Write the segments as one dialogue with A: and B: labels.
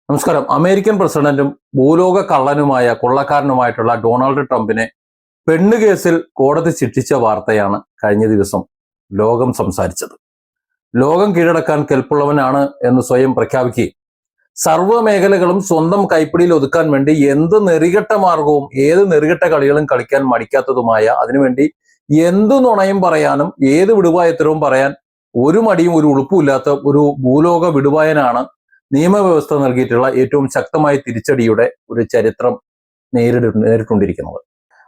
A: നമസ്കാരം. അമേരിക്കൻ പ്രസിഡന്റും ഭൂലോക കള്ളനുമായ കൊള്ളക്കാരനുമായിട്ടുള്ള ഡൊണാൾഡ് ട്രംപിനെ പെണ്ണ് കേസിൽ കോടതി ശിക്ഷിച്ച വാർത്തയാണ് കഴിഞ്ഞ ദിവസം ലോകം സംസാരിച്ചത്. ലോകം കീഴടക്കാൻ കെൽപ്പുള്ളവനാണ് എന്ന് സ്വയം പ്രഖ്യാപിക്കുകയും സർവ്വ മേഖലകളും സ്വന്തം കൈപ്പിടിയിൽ ഒതുക്കാൻ വേണ്ടി എന്ത് നെറികെട്ട മാർഗവും ഏത് നെറികെട്ട കളികളും കളിക്കാൻ മടിക്കാത്തതുമായ, അതിനുവേണ്ടി എന്തു നുണയും പറയാനും ഏത് വിടുവായത്തരവും പറയാൻ ഒരു മടിയും ഒരു ഉളുപ്പുമില്ലാത്ത ഒരു ഭൂലോക വിടുവായനാണ് നിയമവ്യവസ്ഥ നൽകിയിട്ടുള്ള ഏറ്റവും ശക്തമായ തിരിച്ചടിയുടെ ഒരു ചരിത്രം നേരിട്ടുകൊണ്ടിരിക്കുന്നത്.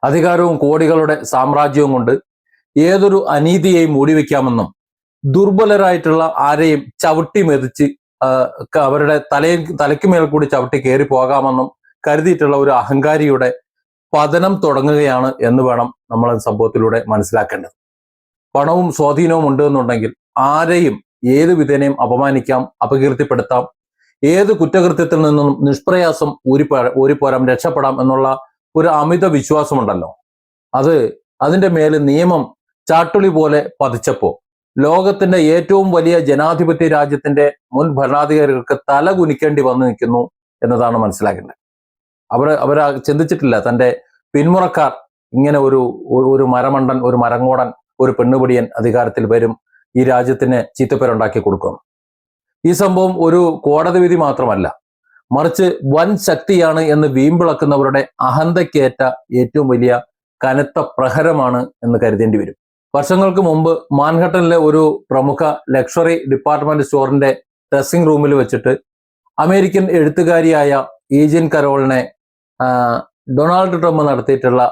A: അധികാരവും കോടികളുടെ സാമ്രാജ്യവും കൊണ്ട് ഏതൊരു അനീതിയെയും മൂടിവെക്കാമെന്നും ദുർബലരായിട്ടുള്ള ആരെയും ചവിട്ടി മെതിച്ച് അവരുടെ തലയ്ക്കുമേൽ കൂടി ചവിട്ടി കയറി പോകാമെന്നും കരുതിയിട്ടുള്ള ഒരു അഹങ്കാരിയുടെ പതനം തുടങ്ങുകയാണ് എന്ന് വേണം നമ്മൾ സംഭവത്തിലൂടെ മനസ്സിലാക്കേണ്ടത്. പണവും സ്വാധീനവും ഉണ്ട് എന്നുണ്ടെങ്കിൽ ആരെയും ഏത് വിധേനയും അപമാനിക്കാം, അപകീർത്തിപ്പെടുത്താം, ഏത് കുറ്റകൃത്യത്തിൽ നിന്നും നിഷ്പ്രയാസം ഊരിപ്പോരാം, രക്ഷപ്പെടാം എന്നുള്ള ഒരു അമിത വിശ്വാസമുണ്ടല്ലോ, അതിന്റെ മേൽ നിയമം ചാട്ടുളി പോലെ പതിച്ചപ്പോ ലോകത്തിന്റെ ഏറ്റവും വലിയ ജനാധിപത്യ രാജ്യത്തിന്റെ മുൻ ഭരണാധികാരികൾക്ക് തല കുനിക്കേണ്ടി വന്നു നിൽക്കുന്നു എന്നതാണ് മനസ്സിലാക്കേണ്ടത്. അവർ ചിന്തിച്ചിട്ടില്ല തന്റെ പിന്മുറക്കാർ ഇങ്ങനെ ഒരു മരമണ്ടൻ, ഒരു മരങ്ങോടൻ, ഒരു പെണ്ണുപിടിയൻ അധികാരത്തിൽ വരും, ഈ രാജ്യത്തിന് ചീത്തപ്പേരുണ്ടാക്കി കൊടുക്കും. ഈ സംഭവം ഒരു കോടതി വിധി മാത്രമല്ല, മറിച്ച് വൻ ശക്തിയാണ് എന്ന് വീമ്പിളക്കുന്നവരുടെ അഹന്തയ്ക്കേറ്റ ഏറ്റവും വലിയ കനത്ത പ്രഹരമാണ് എന്ന് കരുതേണ്ടി വരും. വർഷങ്ങൾക്ക് മുമ്പ് മാൻഹട്ടനിലെ ഒരു പ്രമുഖ ലക്ഷറി ഡിപ്പാർട്ട്മെന്റ് സ്റ്റോറിന്റെ ഡ്രസ്സിംഗ് റൂമിൽ വെച്ചിട്ട് അമേരിക്കൻ എഴുത്തുകാരിയായ ഈജിൻ കരോളിനെ ഡൊണാൾഡ് ട്രംപ് നടത്തിയിട്ടുള്ള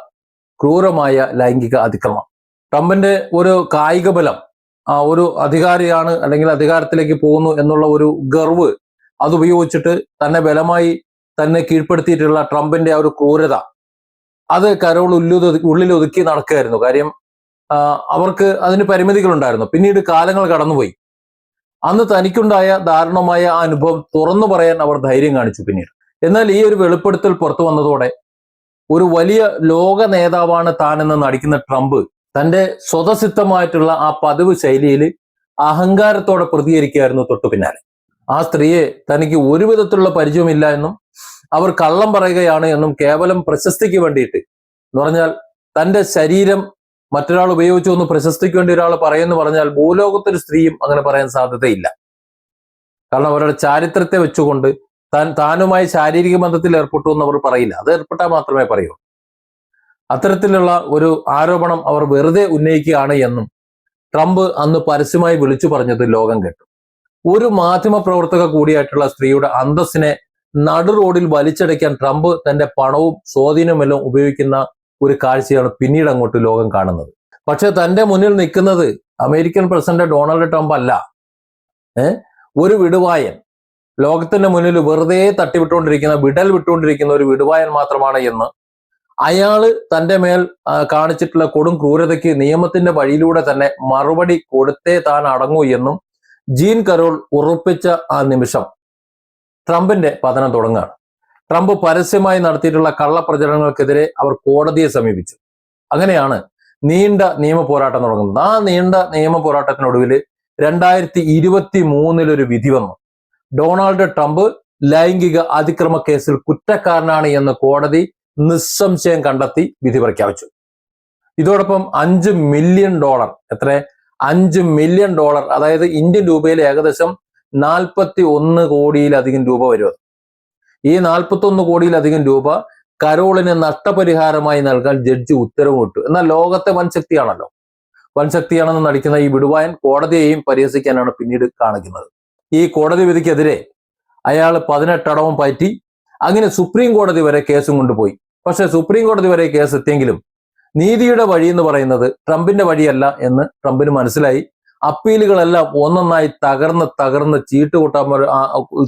A: ക്രൂരമായ ലൈംഗിക അതിക്രമം, ട്രംപിന്റെ ഒരു കായിക ബലം, ഒരു അധികാരിയാണ് അല്ലെങ്കിൽ അധികാരത്തിലേക്ക് പോകുന്നു എന്നുള്ള ഒരു ഗർവ് അതുപയോഗിച്ചിട്ട് തന്നെ ബലമായി തന്നെ കീഴ്പ്പെടുത്തിയിട്ടുള്ള ട്രംപിന്റെ ആ ഒരു ക്രൂരത, അത് കരോൾ ഉള്ളിലൊതുക്കി നടക്കുകയായിരുന്നു. കാര്യം അവർക്ക് അതിന് പരിമിതികളുണ്ടായിരുന്നു. പിന്നീട് കാലങ്ങൾ കടന്നുപോയി. അന്ന് തനിക്കുണ്ടായ ദാരുണമായ ആ അനുഭവം തുറന്നു പറയാൻ അവർ ധൈര്യം കാണിച്ചു പിന്നീട്. എന്നാൽ ഈ ഒരു വെളിപ്പെടുത്തൽ പുറത്തു വന്നതോടെ ഒരു വലിയ ലോക നേതാവാണ് താനെന്ന് നടിക്കുന്ന ട്രംപ് തന്റെ സ്വതസിദ്ധമായിട്ടുള്ള ആ പതിവ് ശൈലിയിൽ അഹങ്കാരത്തോടെ പ്രതികരിക്കുകയായിരുന്നു തൊട്ടു പിന്നാലെ. ആ സ്ത്രീയെ തനിക്ക് ഒരു വിധത്തിലുള്ള പരിചയമില്ല എന്നും അവർ കള്ളം പറയുകയാണ് എന്നും കേവലം പ്രശസ്തിക്ക് വേണ്ടിയിട്ട്, എന്ന് പറഞ്ഞാൽ തന്റെ ശരീരം മറ്റൊരാൾ ഉപയോഗിച്ചു എന്ന് പ്രശസ്തിക്ക് വേണ്ടി ഒരാൾ പറയുമെന്ന് പറഞ്ഞാൽ ഭൂലോകത്തൊരു സ്ത്രീയും അങ്ങനെ പറയാൻ സാധ്യതയില്ല. കാരണം അവരുടെ ചാരിത്രത്തെ വെച്ചുകൊണ്ട് താനുമായി ശാരീരിക ബന്ധത്തിൽ ഏർപ്പെട്ടു എന്ന് അവർ പറയില്ല. അത് ഏർപ്പെട്ടാൽ മാത്രമേ പറയൂ. അത്തരത്തിലുള്ള ഒരു ആരോപണം അവർ വെറുതെ ഉന്നയിക്കുകയാണ് എന്നും ട്രംപ് അന്ന് പരസ്യമായി വിളിച്ചു പറഞ്ഞത് ലോകം കേട്ടു. ഒരു മാധ്യമ പ്രവർത്തക കൂടിയായിട്ടുള്ള സ്ത്രീയുടെ അന്തസ്സിനെ നടു റോഡിൽ വലിച്ചടയ്ക്കാൻ ട്രംപ് തന്റെ പണവും സ്വാധീനമെല്ലാം ഉപയോഗിക്കുന്ന ഒരു കാഴ്ചയാണ് പിന്നീട് അങ്ങോട്ട് ലോകം കാണുന്നത്. പക്ഷെ തന്റെ മുന്നിൽ നിൽക്കുന്നത് അമേരിക്കൻ പ്രസിഡന്റ് ഡൊണാൾഡ് ട്രംപ് അല്ല, ഒരു വിടുവായൻ, ലോകത്തിന്റെ മുന്നിൽ വെറുതെ വിടൽ വിട്ടുകൊണ്ടിരിക്കുന്ന ഒരു വിടുവായൻ മാത്രമാണ് എന്ന് അയാള് തന്റെ മേൽ കാണിച്ചിട്ടുള്ള കൊടും ക്രൂരതയ്ക്ക് നിയമത്തിന്റെ വഴിയിലൂടെ തന്നെ മറുപടി കൊടുത്തേ താൻ അടങ്ങൂ എന്നും ജീൻ കരോൾ ഉറപ്പിച്ച ആ നിമിഷം ട്രംപിന്റെ പതനം തുടങ്ങുകയാണ്. ട്രംപ് പരസ്യമായി നടത്തിയിട്ടുള്ള കള്ളപ്രചരണങ്ങൾക്കെതിരെ അവർ കോടതിയെ സമീപിച്ചു. അങ്ങനെയാണ് നീണ്ട നിയമ പോരാട്ടം തുടങ്ങുന്നത്. ആ നീണ്ട നിയമ പോരാട്ടത്തിനൊടുവിൽ 2023 ഒരു വിധി വന്നു. ഡൊണാൾഡ് ട്രംപ് ലൈംഗിക അതിക്രമ കേസിൽ കുറ്റക്കാരനാണ് എന്ന് കോടതി നിസ്സംശയം കണ്ടെത്തി വിധി പ്രഖ്യാപിച്ചു. ഇതോടൊപ്പം $5 മില്യൺ, $5 മില്യൺ, അതായത് ഇന്ത്യൻ രൂപയിൽ ഏകദേശം 41 കോടിയിലധികം രൂപ വരും. ഈ 41 കോടിയിലധികം രൂപ കരോളിന് നഷ്ടപരിഹാരമായി നൽകാൻ ജഡ്ജി ഉത്തരവ് ഇട്ടു. എന്നാൽ ലോകത്തെ വൻശക്തിയാണെന്ന് നടിക്കുന്ന ഈ വിടുവായൻ കോടതിയെയും പരിഹസിക്കാനാണ് പിന്നീട് കാണിക്കുന്നത്. ഈ കോടതി വിധിക്കെതിരെ അയാൾ 18 അടവും പറ്റി അങ്ങനെ സുപ്രീം കോടതി വരെ കേസും കൊണ്ടുപോയി. പക്ഷെ സുപ്രീം കോടതി വരെ കേസ് എത്തിയെങ്കിലും നീതിയുടെ വഴി എന്ന് പറയുന്നത് ട്രംപിന്റെ വഴിയല്ല എന്ന് ട്രംപിന് മനസ്സിലായി. അപ്പീലുകളെല്ലാം ഒന്നൊന്നായി തകർന്ന്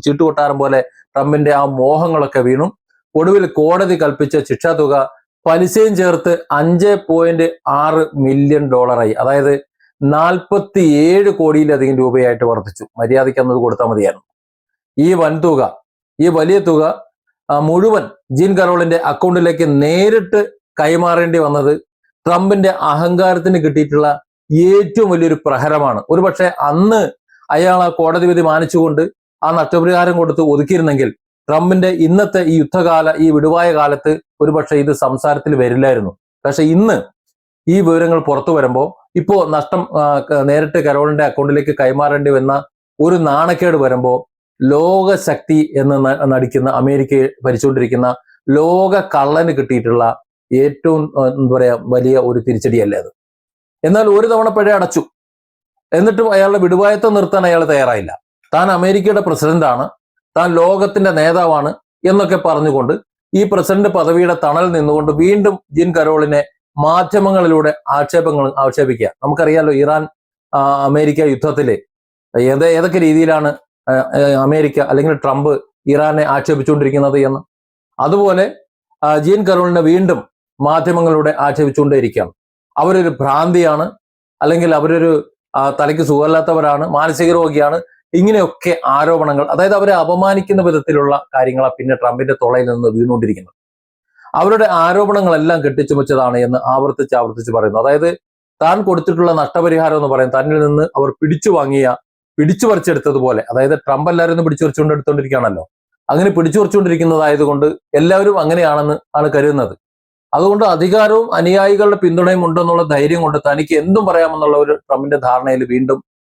A: ചീട്ടുകൊട്ടാരം പോലെ ട്രംപിന്റെ ആ മോഹങ്ങളൊക്കെ വീണു. ഒടുവിൽ കോടതി കൽപ്പിച്ച ശിക്ഷാതുക പലിശയും ചേർത്ത് $5.6 മില്യൺ, അതായത് 47 കോടിയിലധികം രൂപയായിട്ട് വർദ്ധിച്ചു. മര്യാദയ്ക്ക് അന്നത് കൊടുത്താൽ മതിയായിരുന്നു. ഈ വലിയ തുക മുഴുവൻ ജീൻ കരോളിന്റെ അക്കൗണ്ടിലേക്ക് നേരിട്ട് കൈമാറേണ്ടി വന്നത് ട്രംപിന്റെ അഹങ്കാരത്തിന് കിട്ടിയിട്ടുള്ള ഏറ്റവും വലിയൊരു പ്രഹരമാണ്. ഒരുപക്ഷെ അന്ന് അയാൾ ആ കോടതി വിധി മാനിച്ചുകൊണ്ട് ആ നഷ്ടപരിഹാരം കൊടുത്ത് ഒതുക്കിയിരുന്നെങ്കിൽ ട്രംപിന്റെ ഇന്നത്തെ ഈ ഈ വിടുവായ കാലത്ത് ഒരുപക്ഷെ ഇത് സംസാരത്തിൽ വരില്ലായിരുന്നു. പക്ഷെ ഇന്ന് ഈ വിവരങ്ങൾ പുറത്തു വരുമ്പോൾ ഇപ്പോ നഷ്ടം നേരിട്ട് കരോളിന്റെ അക്കൗണ്ടിലേക്ക് കൈമാറേണ്ടി വന്ന ഒരു നാണക്കേട് വരുമ്പോൾ ലോകശക്തി എന്ന് നടിക്കുന്ന അമേരിക്കയെ ഭരിച്ചുകൊണ്ടിരിക്കുന്ന ലോക കള്ളന് കിട്ടിയിട്ടുള്ള ഏറ്റവും എന്താ പറയാ വലിയ ഒരു തിരിച്ചടിയല്ലേ അത്. എന്നാൽ ഒരു തവണ പിഴ അടച്ചു, എന്നിട്ടും അയാളുടെ വിടുവായത്വം നിർത്താൻ അയാൾ തയ്യാറായില്ല. താൻ അമേരിക്കയുടെ പ്രസിഡന്റാണ്, താൻ ലോകത്തിന്റെ നേതാവാണ് എന്നൊക്കെ പറഞ്ഞുകൊണ്ട് ഈ പ്രസിഡന്റ് പദവിയുടെ തണൽ നിന്നുകൊണ്ട് വീണ്ടും ജീൻ കരോളിനെ മാധ്യമങ്ങളിലൂടെ ആക്ഷേപിക്കുക. നമുക്കറിയാലോ ഇറാൻ അമേരിക്ക യുദ്ധത്തില് ഏതൊക്കെ രീതിയിലാണ് അമേരിക്ക അല്ലെങ്കിൽ ട്രംപ് ഇറാനെ ആക്ഷേപിച്ചുകൊണ്ടിരിക്കുന്നത് എന്ന്. അതുപോലെ ജീൻ കരോളിനെ വീണ്ടും മാധ്യമങ്ങളിലൂടെ ആക്ഷേപിച്ചുകൊണ്ടേയിരിക്കുകയാണ്. അവരൊരു ഭ്രാന്തിയാണ്, അല്ലെങ്കിൽ അവരൊരു തലയ്ക്ക് സുഖമില്ലാത്തവരാണ്, മാനസിക രോഗിയാണ്, ഇങ്ങനെയൊക്കെ ആരോപണങ്ങൾ, അതായത് അവരെ അപമാനിക്കുന്ന വിധത്തിലുള്ള കാര്യങ്ങളാണ് പിന്നെ ട്രംപിന്റെ തൊളയിൽ നിന്ന് വീണുകൊണ്ടിരിക്കുന്നത്. അവരുടെ ആരോപണങ്ങളെല്ലാം കെട്ടിച്ചുമച്ചതാണ് എന്ന് ആവർത്തിച്ച് പറയുന്നു. അതായത് താൻ കൊടുത്തിട്ടുള്ള നഷ്ടപരിഹാരം എന്ന് പറയും തന്നിൽ നിന്ന് അവർ പിടിച്ചു പറിച്ചെടുത്തതുപോലെ, അതായത് ട്രംപ് എല്ലാവരും പിടിച്ചു പറിച്ചുകൊണ്ട് എടുത്തുകൊണ്ടിരിക്കുകയാണല്ലോ, അങ്ങനെ പിടിച്ചു പറിച്ചുകൊണ്ടിരിക്കുന്നതായതുകൊണ്ട് എല്ലാവരും അങ്ങനെയാണെന്ന് ആണ് കരുതുന്നത്. അതുകൊണ്ട് അധികാരവും അനുയായികളുടെ പിന്തുണയും ഉണ്ടെന്നുള്ള ധൈര്യം കൊണ്ട് തനിക്ക് എന്തും പറയാമെന്നുള്ള ഒരു ട്രംപിന്റെ ധാരണയിൽ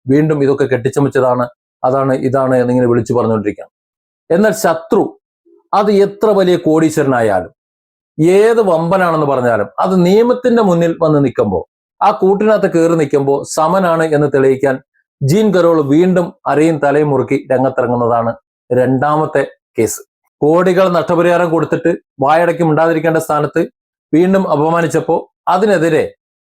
A: വീണ്ടും ഇതൊക്കെ കെട്ടിച്ചമച്ചതാണ്, അതാണ് ഇതാണ് എന്നിങ്ങനെ വിളിച്ചു പറഞ്ഞുകൊണ്ടിരിക്കുകയാണ്. എന്നാൽ ശത്രു അത് എത്ര വലിയ കോടീശ്വരനായാലും ഏത് വമ്പനാണെന്ന് പറഞ്ഞാലും അത് നിയമത്തിന്റെ മുന്നിൽ വന്ന് നിൽക്കുമ്പോൾ, ആ കൂട്ടിനകത്ത് കയറി നിൽക്കുമ്പോൾ സമനാണ് എന്ന് തെളിയിക്കാൻ ജീൻ കരോൾ വീണ്ടും അരയും തലയും മുറുക്കി രംഗത്തിറങ്ങുന്നതാണ് രണ്ടാമത്തെ കേസ്. കോടികൾ നഷ്ടപരിഹാരം കൊടുത്തിട്ട് വായടയ്ക്ക് ഉണ്ടാതിരിക്കേണ്ട സ്ഥാനത്ത് വീണ്ടും അപമാനിച്ചപ്പോൾ അതിനെതിരെ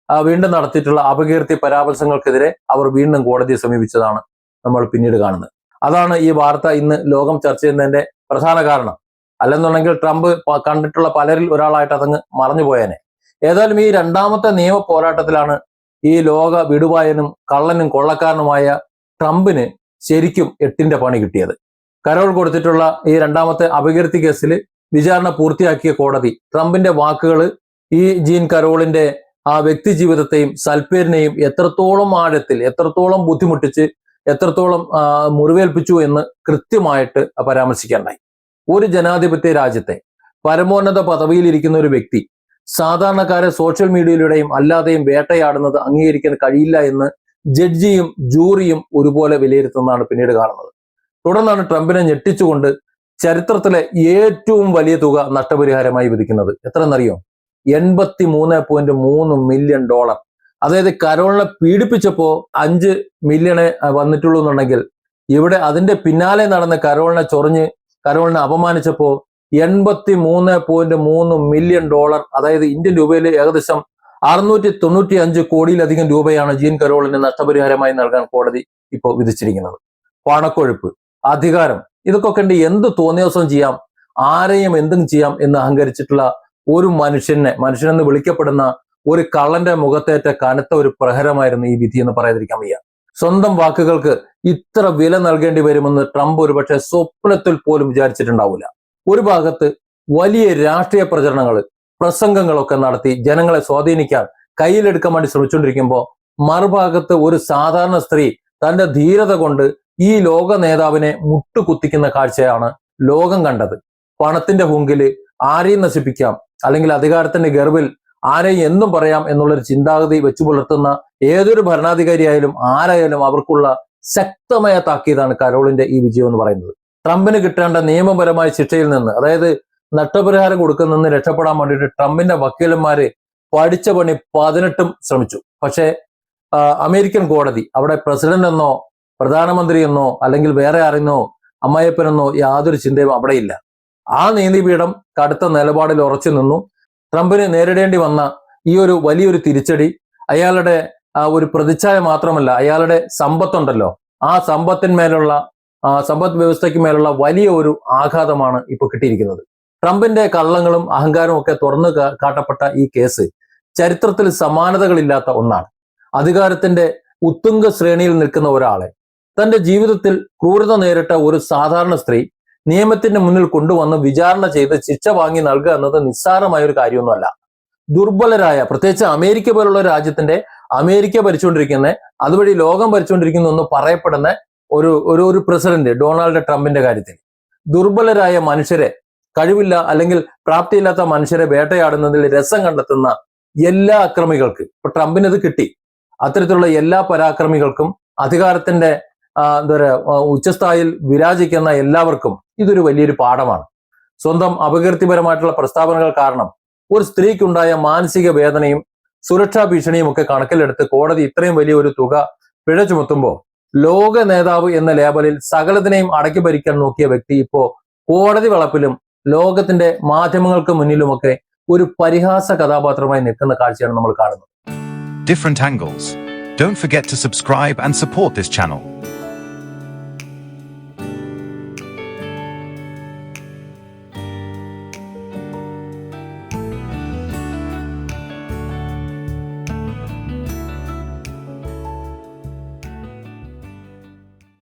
A: വീണ്ടും നടത്തിയിട്ടുള്ള അപകീർത്തി പരാമർശങ്ങൾക്കെതിരെ അവർ വീണ്ടും കോടതിയെ സമീപിച്ചതാണ് നമ്മൾ പിന്നീട് കാണുന്നത്. അതാണ് ഈ വാർത്ത ഇന്ന് ലോകം ചർച്ച ചെയ്യുന്നതിന്റെ പ്രധാന കാരണം. അല്ലെന്നുണ്ടെങ്കിൽ ട്രംപ് കണ്ടിട്ടുള്ള പലരിൽ ഒരാളായിട്ട് അതങ്ങ് മറഞ്ഞു പോയേനെ. ഏതായാലും ഈ രണ്ടാമത്തെ നിയമ പോരാട്ടത്തിലാണ് ഈ ലോക വിടുവായനും കള്ളനും കൊള്ളക്കാരനുമായ ട്രംപിന് ശരിക്കും 8ന്റെ പണി കിട്ടിയത്. കരോൾ കൊടുത്തിട്ടുള്ള ഈ രണ്ടാമത്തെ അപകീർത്തി കേസിൽ വിചാരണ പൂർത്തിയാക്കിയ കോടതി ട്രംപിന്റെ വാക്കുകൾ ഈ ജീൻ കരോളിന്റെ ആ വ്യക്തി ജീവിതത്തെയും സൽപ്പേരിനെയും എത്രത്തോളം ആഴത്തിൽ, എത്രത്തോളം ബുദ്ധിമുട്ടിച്ച്, എത്രത്തോളം മുറിവേൽപ്പിച്ചു എന്ന് കൃത്യമായിട്ട് പരാമർശിക്കാനായി. ഒരു ജനാധിപത്യ രാജ്യത്തെ പരമോന്നത പദവിയിലിരിക്കുന്ന ഒരു വ്യക്തി സാധാരണക്കാരെ സോഷ്യൽ മീഡിയയിലൂടെയും അല്ലാതെയും വേട്ടയാടുന്നത് അംഗീകരിക്കാൻ കഴിയില്ല എന്ന് ജഡ്ജിയും ജൂറിയും ഒരുപോലെ വിലയിരുത്തുന്നതാണ് പിന്നീട് കാണുന്നത്. തുടർന്നാണ് ട്രംപിനെ ഞെട്ടിച്ചുകൊണ്ട് ചരിത്രത്തിലെ ഏറ്റവും വലിയ തുക നഷ്ടപരിഹാരമായി വിധിക്കുന്നത്. എത്രയെന്നറിയോ? $83.3 മില്യൺ. അതായത് കരോളിനെ പീഡിപ്പിച്ചപ്പോ 5 മില്യണേ വന്നിട്ടുള്ളൂ എന്നുണ്ടെങ്കിൽ, ഇവിടെ അതിന്റെ പിന്നാലെ നടന്ന് കരോളിനെ ചൊറിഞ്ഞ് കരോളിനെ അപമാനിച്ചപ്പോ $83.3 മില്യൺ, അതായത് ഇന്ത്യൻ രൂപയിൽ ഏകദേശം 695 കോടിയിലധികം രൂപയാണ് ജീൻ കരോളിന് നഷ്ടപരിഹാരമായി നൽകാൻ കോടതി ഇപ്പോൾ വിധിച്ചിരിക്കുന്നത്. പണക്കൊഴുപ്പ്, അധികാരം, ഇതൊക്കെ കണ്ട് എന്ത് തോന്നിയവസം ചെയ്യാം, ആരെയും എന്തും ചെയ്യാം എന്ന് അഹങ്കരിച്ചിട്ടുള്ള ഒരു മനുഷ്യനെന്ന് വിളിക്കപ്പെടുന്ന ഒരു കള്ളന്റെ മുഖത്തേറ്റ കനത്ത ഒരു പ്രഹരമായിരുന്നു ഈ വിധി എന്ന് പറയാതിരിക്കാൻ വയ്യ. സ്വന്തം വാക്കുകൾക്ക് ഇത്ര വില നൽകേണ്ടി വരുമെന്ന് ട്രംപ് ഒരുപക്ഷെ സ്വപ്നത്തിൽ പോലും വിചാരിച്ചിട്ടുണ്ടാവില്ല. ഒരു ഭാഗത്ത് വലിയ രാഷ്ട്രീയ പ്രസംഗങ്ങളൊക്കെ നടത്തി ജനങ്ങളെ സ്വാധീനിക്കാൻ കയ്യിലെടുക്കാൻ വേണ്ടി ശ്രമിച്ചുകൊണ്ടിരിക്കുമ്പോൾ, മറുഭാഗത്ത് ഒരു സാധാരണ സ്ത്രീ തന്റെ ധീരത കൊണ്ട് ഈ ലോക നേതാവിനെ മുട്ടുകുത്തിക്കുന്ന കാഴ്ചയാണ് ലോകം കണ്ടത്. പണത്തിന്റെ ഹുങ്കില് ആരെയും നശിപ്പിക്കാം, അല്ലെങ്കിൽ അധികാരത്തിന്റെ ഗർവിൽ ആരെയും എന്തും പറയാം എന്നുള്ളൊരു ചിന്താഗതി വെച്ചു പുലർത്തുന്ന ഏതൊരു ഭരണാധികാരിയായാലും ആരായാലും അവർക്കുള്ള ശക്തമായ താക്കീതാണ് കരോളിന്റെ ഈ വിജയം എന്ന് പറയുന്നത്. ട്രംപിന് കിട്ടേണ്ട നിയമപരമായ ശിക്ഷയിൽ നിന്ന്, അതായത് നഷ്ടപരിഹാരം കൊടുക്കുന്നതിന് രക്ഷപ്പെടാൻ വേണ്ടിയിട്ട് ട്രംപിന്റെ വക്കീലന്മാര് പഠിച്ച പണി 18 ശ്രമിച്ചു. പക്ഷേ അമേരിക്കൻ കോടതി അവിടെ പ്രസിഡന്റ് എന്നോ പ്രധാനമന്ത്രി എന്നോ അല്ലെങ്കിൽ വേറെ ആരെന്നോ അമ്മായപ്പനെന്നോ യാതൊരു ചിന്തയും അവിടെയില്ല. ആ നീതിപീഠം കടുത്ത നിലപാടിൽ ഉറച്ചു നിന്നു. ട്രംപിന് നേരിടേണ്ടി വന്ന ഈ ഒരു വലിയൊരു തിരിച്ചടി അയാളുടെ ഒരു പ്രതിച്ഛായ മാത്രമല്ല, അയാളുടെ സമ്പത്തുണ്ടല്ലോ, ആ സമ്പദ് വ്യവസ്ഥയ്ക്ക് മേലുള്ള വലിയ ഒരു ആഘാതമാണ് ഇപ്പൊ കിട്ടിയിരിക്കുന്നത്. ട്രംപിന്റെ കള്ളങ്ങളും അഹങ്കാരവും ഒക്കെ തുറന്നു കാട്ടപ്പെട്ട ഈ കേസ് ചരിത്രത്തിൽ സമാനതകളില്ലാത്ത ഒന്നാണ്. അധികാരത്തിന്റെ ഉത്തുംഗ ശ്രേണിയിൽ നിൽക്കുന്ന ഒരാളെ, തന്റെ ജീവിതത്തിൽ ക്രൂരത നേരിട്ട ഒരു സാധാരണ സ്ത്രീ നിയമത്തിന്റെ മുന്നിൽ കൊണ്ടുവന്ന് വിചാരണ ചെയ്ത് ശിക്ഷ വാങ്ങി നൽകുക എന്നത് നിസ്സാരമായ ഒരു കാര്യമൊന്നുമല്ല. ദുർബലരായ, പ്രത്യേകിച്ച് അമേരിക്ക പോലുള്ള അമേരിക്ക ഭരിച്ചുകൊണ്ടിരിക്കുന്ന, അതുവഴി ലോകം ഭരിച്ചുകൊണ്ടിരിക്കുന്നു എന്ന് പറയപ്പെടുന്ന ഒരു പ്രസിഡന്റ് ഡൊണാൾഡ് ട്രംപിന്റെ കാര്യത്തിൽ ദുർബലരായ മനുഷ്യരെ, കഴിവില്ല അല്ലെങ്കിൽ പ്രാപ്തിയില്ലാത്ത മനുഷ്യരെ വേട്ടയാടുന്നതിൽ രസം കണ്ടെത്തുന്ന എല്ലാ അക്രമികൾക്ക്, ഇപ്പൊ ട്രംപിന് ഇത് കിട്ടി, അത്തരത്തിലുള്ള എല്ലാ പരാക്രമികൾക്കും അധികാരത്തിന്റെ എന്താ പറയുക ഉച്ചസ്ഥായിൽ വിരാജിക്കുന്ന എല്ലാവർക്കും ഇതൊരു വലിയൊരു പാഠമാണ്. സ്വന്തം അപകീർത്തിപരമായിട്ടുള്ള പ്രസ്താവനകൾ കാരണം ഒരു സ്ത്രീക്കുണ്ടായ മാനസിക വേദനയും സുരക്ഷാ ഭീഷണിയും ഒക്കെ കണക്കിലെടുത്ത് കോടതി ഇത്രയും വലിയ ഒരു തുക പിഴ ചുമത്തുമ്പോൾ ലോക നേതാവ് എന്ന ലേബലിൽ സകലത്തിനെയും അടക്കി ഭരിക്കാൻ നോക്കിയ വ്യക്തി ഇപ്പോ കോടതി വളപ്പിലും ലോകത്തിന്റെ മാധ്യമങ്ങൾക്ക് മുന്നിലുമൊക്കെ ഒരു പരിഹാസ കഥാപാത്രമായി നിൽക്കുന്ന കാഴ്ചയാണ് നമ്മൾ കാണുന്നത്.
B: Different angles. Don't forget to subscribe and support this channel.